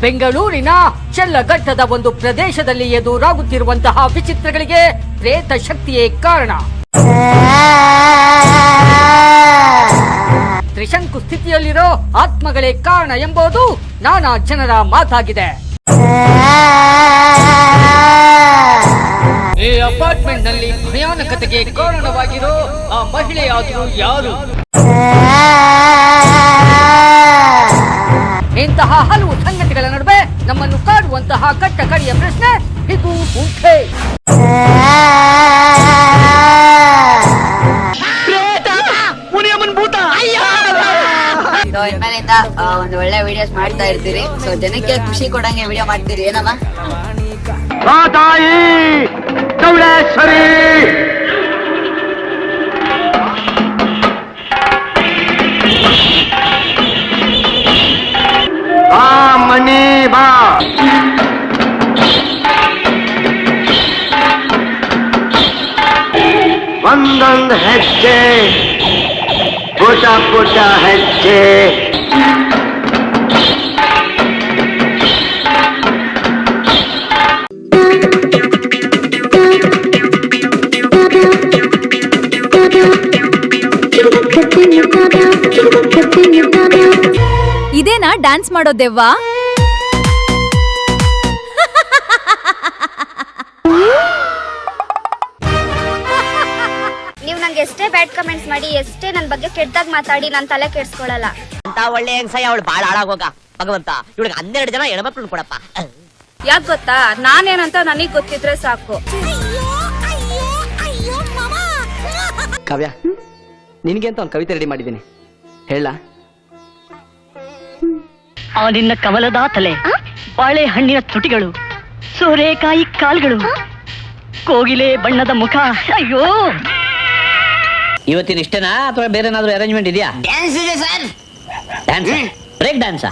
ಬೆಂಗಳೂರಿನ ಚೆಲ್ಲಘಟ್ಟದ ಒಂದು ಪ್ರದೇಶದಲ್ಲಿ ಎದುರಾಗುತ್ತಿರುವಂತಹ ವಿಚಿತ್ರಗಳಿಗೆ ಪ್ರೇತ ಶಕ್ತಿಯೇ ಕಾರಣ. ತ್ರಿಶಂಕು ಸ್ಥಿತಿಯಲ್ಲಿರೋ ಆತ್ಮಗಳೇ ಕಾರಣ ಎಂಬುದು ನಾನಾ ಜನರ ಮಾತಾಗಿದೆ. ಈ ಅಪಾರ್ಟ್ಮೆಂಟ್ ನಲ್ಲಿ ಭಯಾನಕತೆಗೆ ಕಾರಣವಾಗಿರೋ ಆ ಮಹಿಳೆಯಾದರೂ ಯಾರು? ಇಂತಹ ಹಲವು ಸಂಗತಿಗಳ ನಡುವೆ ನಮ್ಮನ್ನು ಕಾಡುವಂತಹ ಕಟ್ಟ ಕಡೆಯ ಪ್ರಶ್ನೆ ಇದು ಉಂಟೆ? ಇನ್ಮೇಲಿಂದ ಒಂದು ಒಳ್ಳೆ ವಿಡಿಯೋಸ್ ಮಾಡ್ತಾ ಇರ್ತೀರಿ. ಸೊ ಜನಕ್ಕೆ ಖುಷಿ ಕೊಡಂಗೆ ವಿಡಿಯೋ ಮಾಡ್ತೀರಿ ಏನಮ್ಮ? ಮನಿ ಬಾ ಒಂದೊಂದು ಹೆಜ್ಜೆ ಪುಟ ಪುಟ ಹೆಜ್ಜೆ ಇದೇನಾ ಡ್ಯಾನ್ಸ್ ಮಾಡೋ ದೆವ್ವ? ನೀವು ನಂಗೆ ಎಷ್ಟೇ ಬ್ಯಾಡ್ ಕಮೆಂಟ್ಸ್ ಮಾಡಿ, ಎಷ್ಟೇ ನನ್ನ ಬಗ್ಗೆ ಕೆಟ್ಟದಾಗ ಮಾತಾಡಿ, ನನ್ನ ತಲೆ ಕೆಡ್ಸ್ಕೊಳಲ್ಲ. ಅಂತ ಒಳ್ಳೆ ಹೆಂಗಸಯ್ಯ ಅವಳು ಬಾಳ ಹಾಳಾಗೋಗ ಭಗವಂತ. ಇವಳಿಗೆ 12 ಜನ ಹೆಣ್ಮಕ್ಳು ಕೊಡಪ್ಪ. ಯಾಕೆ ಗೊತ್ತಾ, ನಾನೇನಂತ ನನಗ್ ಗೊತ್ತಿದ್ರೆ ಸಾಕು. ಕಾವ್ಯ, ನಿನಗೆ ಅಂತ ಒಂದು ಕವಿತೆ ರೆಡಿ ಮಾಡಿದ್ದೀನಿ, ಹೇಳ. ಆ ನಿನ್ನ ಕಮಲದ ತಲೆ, ಬಾಳೆಹಣ್ಣಿನ ತುಟಿಗಳು, ಸೋರೆಕಾಯಿ ಕಾಲ್ಗಳು, ಕೋಗಿಲೆ ಬಣ್ಣದ ಮುಖ. ಅಯ್ಯೋ, ಇವತ್ತಿನ ಇಷ್ಟೇನಾ ಅಥವಾ ಬೇರೆ ಏನಾದ್ರು ಅರೇಂಜ್ಮೆಂಟ್ ಇದೆಯಾ? ಡ್ಯಾನ್ಸ್ ಇದೆ ಸರ್. ಡ್ಯಾನ್ಸ್? ಬ್ರೇಕ್ ಡ್ಯಾನ್ಸಾ?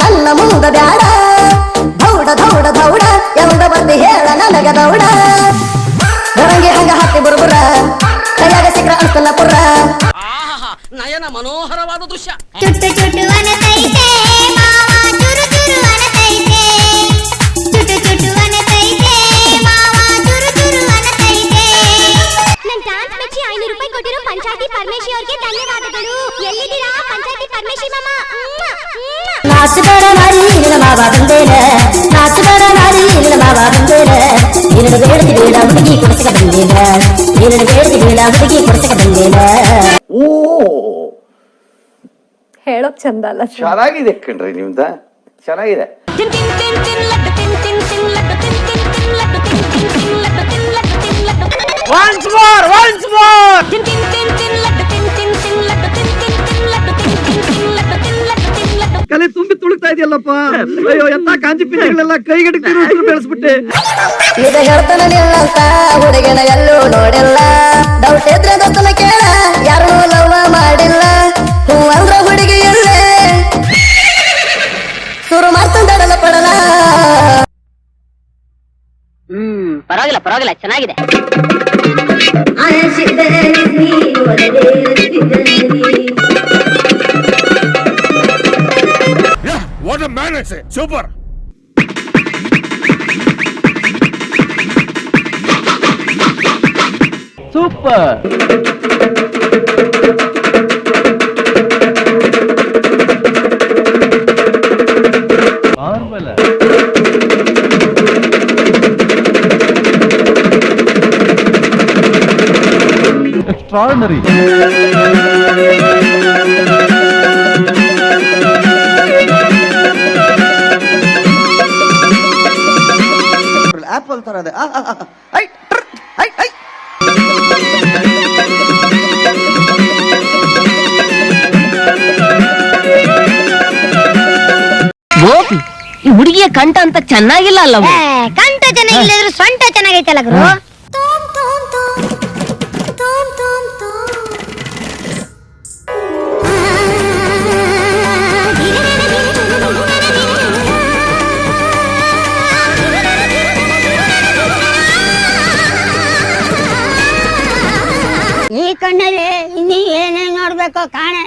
ನನ್ನ ಮುಂದ ಬ್ಯಾಡ, ದೌಡ ದೌಡ ದೌಡ ಎಂದ ಬಂದು ಹೇಳ ನನಗ ದೌಡ. ಹೊರಂಗಿ ಹಂಗ ಹಾಕಿ ಬುರ್ಬುರ, ಕೈಯಾಗ ಸಿಕ್ರ ಅನ್ಸಲ್ಲ ಪುರ. ನಯನ ಮನೋಹರವಾದ ದೃಶ್ಯ. ಚುಟ್ಟು ಚುಟ್ಟು ಅನತೈತೆ ಮಾವ, ಚುರು ಚುರು ಅನತೈತೆ. ಚುಟ್ಟು ಚುಟ್ಟು ಅನತೈತೆ ಮಾವ, ಚುರು ಚುರು ಅನತೈತೆ. ನನ್ನ ಡ್ಯಾನ್ಸ್ ಮೆಚ್ಚಿ 500 ರೂಪಾಯಿ ಕೊಟ್ಟಿರೋ ಪಂಚಾಯತಿ ಪರಮೇಶಿ ಅವರಿಗೆ ಧನ್ಯವಾದಗಳು. ಎಲ್ಲಿದ್ದೀರಾ ಪಂಚಾಯತಿ ಪರಮೇಶಿ ಮಾಮ? ನಾಚುಗಳ ನಾರಿ ನಿನ್ನ ಮಾವ ಬಂದೇನ, ನಾಚುಗಳ ನಾರಿ ನಿನ್ನ ಮಾವ ಬಂದೇನ. ನಿನ್ನ ಬೇಡದಿ ಬೇಡ ಹುಡುಗಿ ಕೊಡಿಸ ಬಂದೇನ, ನಿನ್ನ ಬೇಡದಿ ಬೇಡ ಹುಡುಗಿ ಕೊಡಿಸ ಬಂದೇನ. ಓ, ಹೇಳೋಕ್ ಚಂದ ಅಲ್ಲ? ಚೆನ್ನಾಗಿದೆ ಕಣ್ರಿ ನಿಮ್ದ, ಚೆನ್ನಾಗಿದೆ. Once more, once more. ಕಲೆ ತುಂಬಿ ತುಳುಕ್ತಾ ಇದೆಯಲ್ಲಪ್ಪ. ಅಯ್ಯೋ, ಎಂತ ಕಾಂಚಿ ಪಿಂಡಿಗಳೆಲ್ಲ ಕೈಗೆಟಕ್ತಿರೋ ಬೆಳೆಸ್ಬಿಟ್ಟೆ. ಇದ ಹೇಳ್ತಾನ ನಿಲ್ಲಂತ ಹುಡುಗನ ಎಲ್ಲೂ ನೋಡಿಲ್ಲ. ಡೌಟ್ ಇದ್ರೆ ದೋಸ್ತನ ಕೇಳ, ಯಾರು ಲವ್ ಮಾಡಿಲ್ಲ. ಹೂ ಅಂದ್ರ ಹುಡುಗಿ ಎಲ್ಲೇ ಶುರು ಮಾಡ್ತಂದಡಲ ಪಡಲ. ಪರವಾಗಿಲ್ಲ ಪರವಾಗಿಲ್ಲ, ಚೆನ್ನಾಗಿದೆ. What a man, I say. Super. Super. Marvelous. Extraordinary. Apple ತರ ಇದೆ. ಐ ಐ ಐ ಗೋಪಿ, ಈ ಹುಡುಗಿಯ ಕಂಠ ಅಂತ ಚೆನ್ನಾಗಿಲ್ಲ ಅಲ್ಲ? ಕಂಠ ಚೆನ್ನಾಗಿಲ್ಲದ್ರು ಸೊಂಟ ಚೆನ್ನಾಗೈತಲ್ಲ ಗುರು. ಕಣ್ಣಲ್ಲಿ ಇನ್ನೀ ಏನೇನ್ ನೋಡ್ಬೇಕೋ ಕಾಣೆ.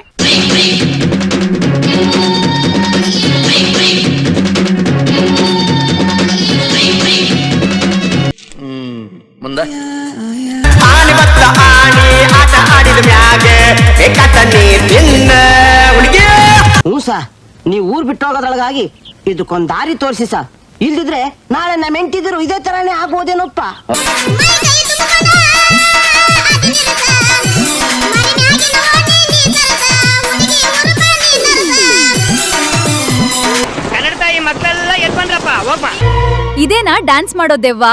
ಮುಂದೆ ಹ್ಞೂ ಸಾ ನೀವು ಊರ್ ಬಿಟ್ಟು ಹೋಗೋದ್ರೊಳಗಾಗಿ ಇದಕ್ಕೊಂದ್ ದಾರಿ ತೋರಿಸಿ ಸಾ. ಇಲ್ದಿದ್ರೆ ನಾಳೆ ನಮ್ಮ ಹೆಂಡತಿದ್ರು ಇದೇ ತರಾನೇ ಆಗ್ಬೋದೇನಪ್ಪ. ಕನ್ನಡ ತಾಯಿ ಮಕ್ಕಳೆಲ್ಲ ಎದ್ ಬಂದ್ರಪ್ಪ ಹೋಗ್ಬಾ. ಇದೇನಾ ಡ್ಯಾನ್ಸ್ ಮಾಡೋ ದೆವ್ವ?